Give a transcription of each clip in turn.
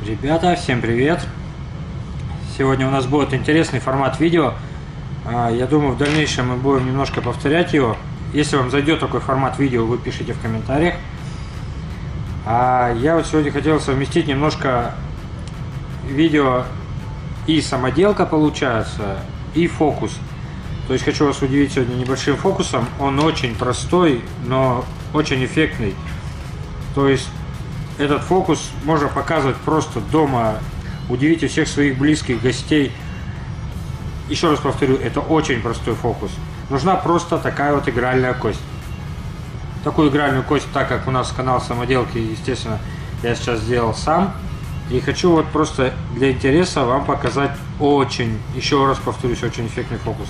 Ребята, всем привет! Сегодня у нас будет интересный формат видео. Я думаю, в дальнейшем мы будем немножко повторять его. Если вам зайдет такой формат видео, вы пишите в комментариях. Я вот сегодня хотел совместить немножко видео и самоделка получается, и фокус. То есть хочу вас удивить сегодня небольшим фокусом. Он очень простой, но очень эффектный. То есть этот фокус можно показывать просто дома. Удивите всех своих близких, гостей. Еще раз повторю, это очень простой фокус. Нужна просто такая вот игральная кость. Такую игральную кость, так как у нас канал самоделки, естественно, я сейчас сделал сам. И хочу вот просто для интереса вам показать очень, еще раз повторюсь, очень эффектный фокус.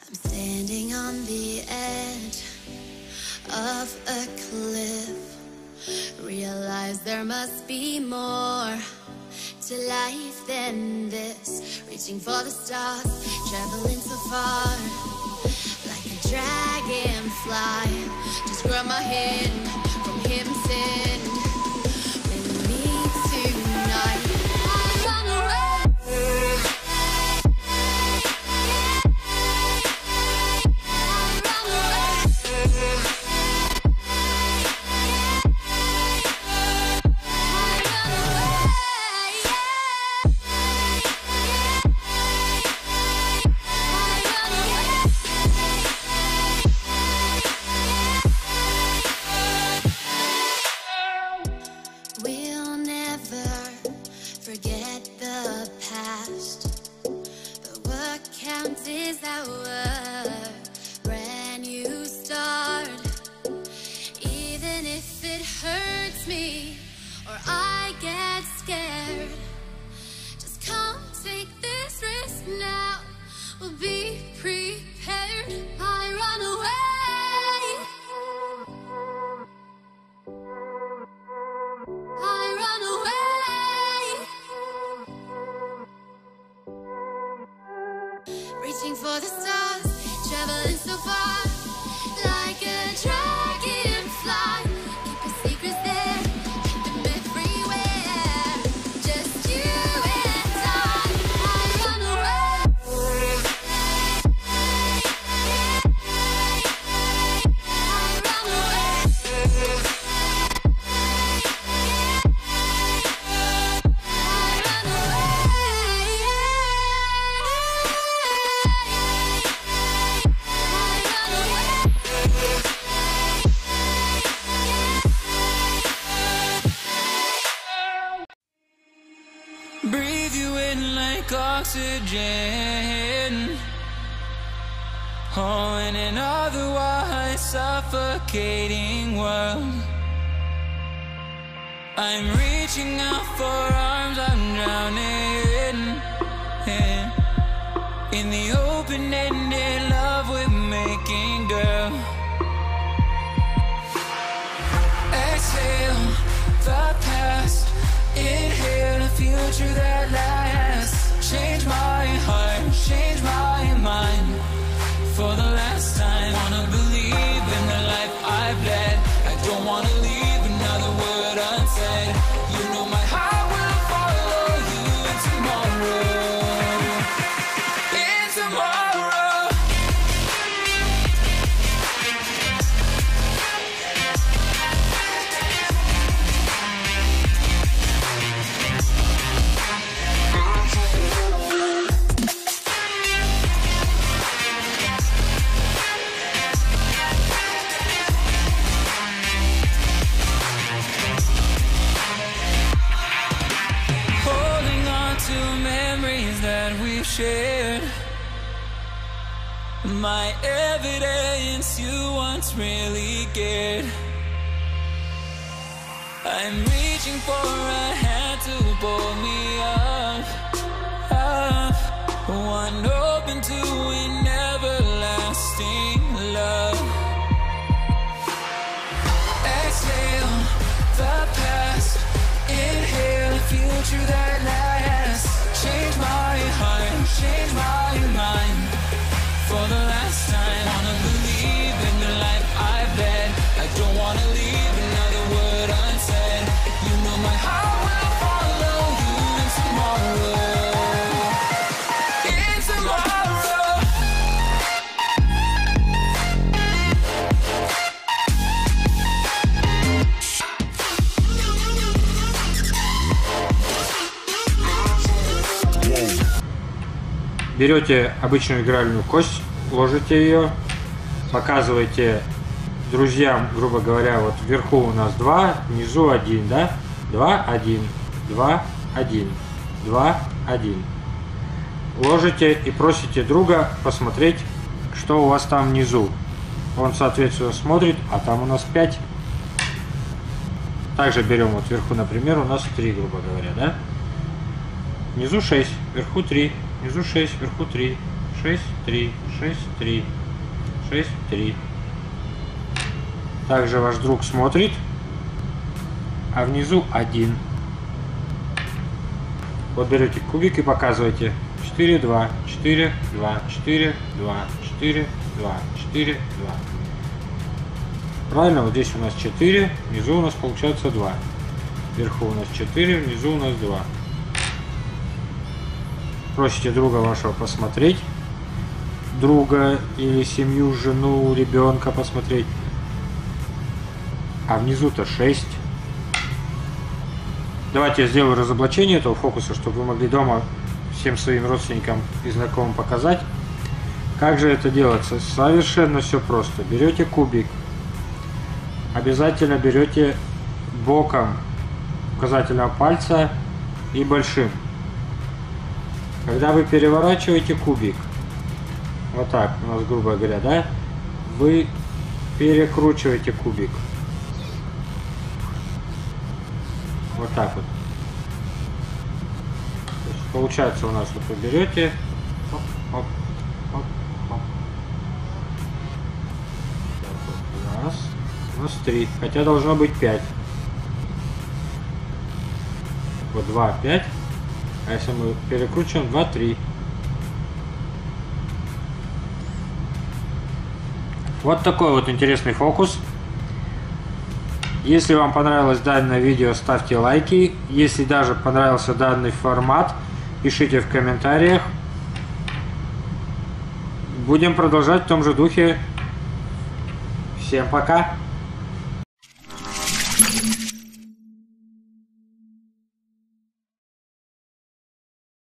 I'm standing on the edge of a cliff. Realize there must be more to life than this. Reaching for the stars, traveling so far, like a dragonfly. Just grab my hand from him, send with me tonight. I'm gonna run. or I get scared. Just come take this risk now. We'll be prepared. I run away. I run away. Reaching for the stars, traveling so far, like a dragonfly. Keep your secrets there, keep them everywhere. Just you and I run away. I run away. Breathe you in like oxygen. Oh, in an otherwise suffocating world, I'm reaching out for arms, I'm drowning in the open-ended love we're making, girl. Exhale the past, inhale a future that lasts. Change my heart, change my mind. For the last time, wanna believe in the life I've led. I don't wanna leave another word unsaid. You know my heart will follow you in tomorrow. In tomorrow. Shared my evidence you once really cared. I'm reaching for a hand to pull me up, one open to an everlasting love. Exhale the past, inhale a future that lasts. Change my heart, change my mind. For the last time, wanna believe in the life I've led. I don't wanna leave another word unsaid. You know my heart will follow you in tomorrow. In tomorrow. Берете обычную игральную кость, ложите ее, показываете друзьям, грубо говоря, вот вверху у нас 2, внизу 1, да? 2, 1, 2, 1, 2, 1. Ложите и просите друга посмотреть, что у вас там внизу. Он, соответственно, смотрит, а там у нас 5. Также берем вот вверху, например, у нас 3, грубо говоря, да? Внизу 6, вверху 3. Внизу 6, вверху 3, 6, 3, 6, 3, 6, 3. Также ваш друг смотрит, а внизу 1. Вот берете кубик и показываете 4, 2, 4, 2, 4, 2, 4, 2, 4, 2. Правильно, вот здесь у нас 4, внизу у нас получается 2. Вверху у нас 4, внизу у нас 2. Просите друга вашего посмотреть, друга или семью, жену, ребенка посмотреть, а внизу-то 6. Давайте я сделаю разоблачение этого фокуса, чтобы вы могли дома всем своим родственникам и знакомым показать, как же это делается. Совершенно все просто. Берете кубик, обязательно берете боком указательного пальца и большим. Когда вы переворачиваете кубик, вот так у нас, грубо говоря, да, вы перекручиваете кубик. Вот так вот. То есть получается у нас, вот вы берете. Оп, оп, оп, оп. Так вот, раз. У нас 3. Хотя должно быть 5. Вот 2, 5. А если мы перекручиваем 2, 3. Вот такой вот интересный фокус. Если вам понравилось данное видео, ставьте лайки. Если даже понравился данный формат, пишите в комментариях. Будем продолжать в том же духе. Всем пока!